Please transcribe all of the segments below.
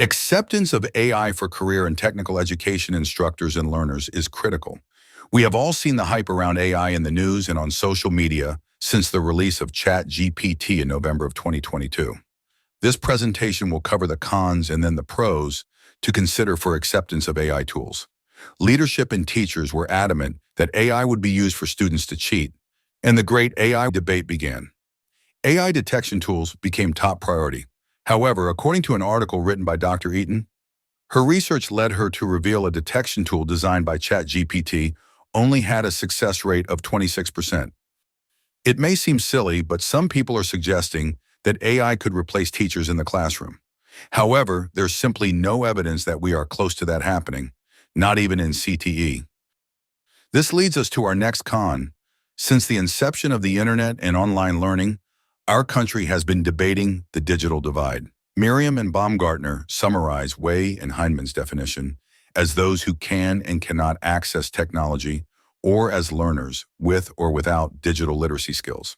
Acceptance of AI for career and technical education instructors and learners is critical. We have all seen the hype around AI in the news and on social media since the release of ChatGPT in November of 2022. This presentation will cover the cons and then the pros to consider for acceptance of AI tools. Leadership and teachers were adamant that AI would be used for students to cheat, and the great AI debate began. AI detection tools became top priority. However, according to an article written by Dr. Eaton, her research led her to reveal a detection tool designed by ChatGPT only had a success rate of 26%. It may seem silly, but some people are suggesting that AI could replace teachers in the classroom. However, there's simply no evidence that we are close to that happening, not even in CTE. This leads us to our next con. Since the inception of the internet and online learning, our country has been debating the digital divide. Merriam and Baumgartner summarize Way and Heinemann's definition as those who can and cannot access technology, or as learners with or without digital literacy skills.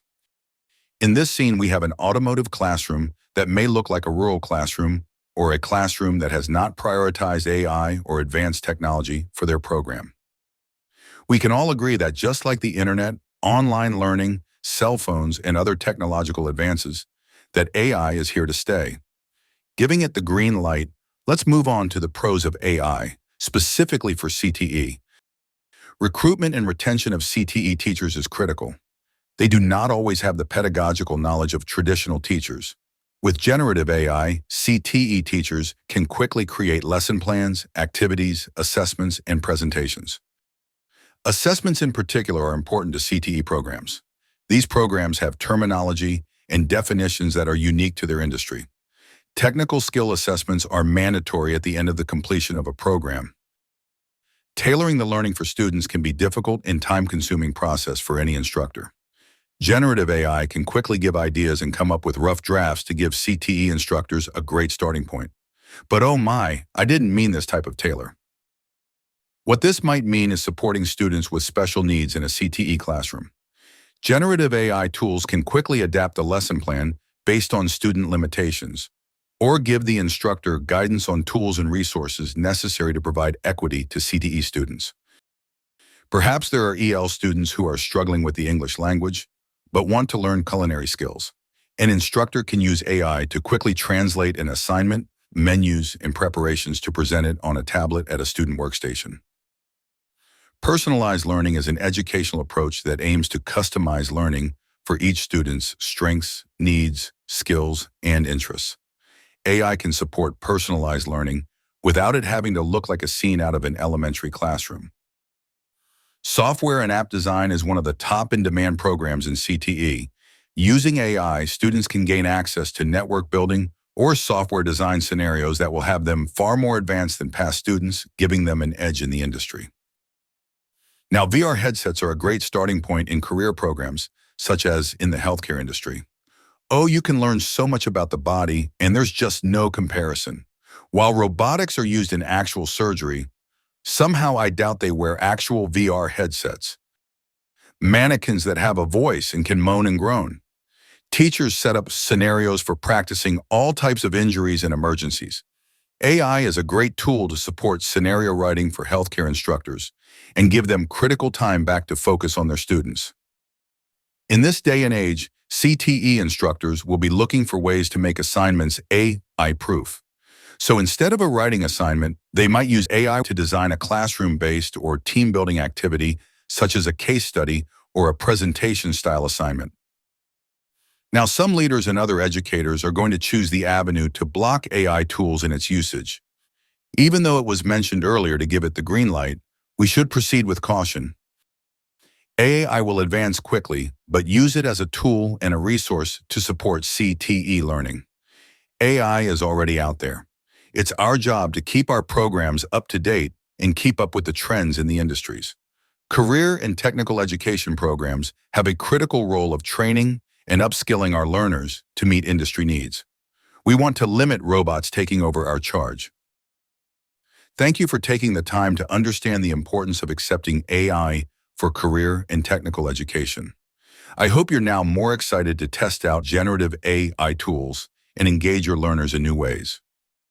In this scene, we have an automotive classroom that may look like a rural classroom or a classroom that has not prioritized AI or advanced technology for their program. We can all agree that just like the internet, online learning, cell phones, and other technological advances, that AI is here to stay. Giving it the green light, let's move on to the pros of AI, specifically for CTE. Recruitment and retention of CTE teachers is critical. They do not always have the pedagogical knowledge of traditional teachers. With generative AI, CTE teachers can quickly create lesson plans, activities, assessments, and presentations. Assessments in particular are important to CTE programs. These programs have terminology and definitions that are unique to their industry. Technical skill assessments are mandatory at the end of the completion of a program. Tailoring the learning for students can be difficult and time-consuming process for any instructor. Generative AI can quickly give ideas and come up with rough drafts to give CTE instructors a great starting point. But oh my, I didn't mean this type of tailor. What this might mean is supporting students with special needs in a CTE classroom. Generative AI tools can quickly adapt a lesson plan based on student limitations, or give the instructor guidance on tools and resources necessary to provide equity to CTE students. Perhaps there are EL students who are struggling with the English language, but want to learn culinary skills. An instructor can use AI to quickly translate an assignment, menus, and preparations to present it on a tablet at a student workstation. Personalized learning is an educational approach that aims to customize learning for each student's strengths, needs, skills, and interests. AI can support personalized learning without it having to look like a scene out of an elementary classroom. Software and app design is one of the top in-demand programs in CTE. Using AI, students can gain access to network building or software design scenarios that will have them far more advanced than past students, giving them an edge in the industry. Now, VR headsets are a great starting point in career programs, such as in the healthcare industry. Oh, you can learn so much about the body, and there's just no comparison. While robotics are used in actual surgery, somehow I doubt they wear actual VR headsets. Mannequins that have a voice and can moan and groan. Teachers set up scenarios for practicing all types of injuries and emergencies. AI is a great tool to support scenario writing for healthcare instructors and give them critical time back to focus on their students. In this day and age, CTE instructors will be looking for ways to make assignments AI-proof. So instead of a writing assignment, they might use AI to design a classroom-based or team-building activity, such as a case study or a presentation-style assignment. Now, some leaders and other educators are going to choose the avenue to block AI tools in its usage. Even though it was mentioned earlier to give it the green light, we should proceed with caution. AI will advance quickly, but use it as a tool and a resource to support CTE learning. AI is already out there. It's our job to keep our programs up to date and keep up with the trends in the industries. Career and technical education programs have a critical role of training and upskilling our learners to meet industry needs. We want to limit robots taking over our charge. Thank you for taking the time to understand the importance of accepting AI for career and technical education. I hope you're now more excited to test out generative AI tools and engage your learners in new ways.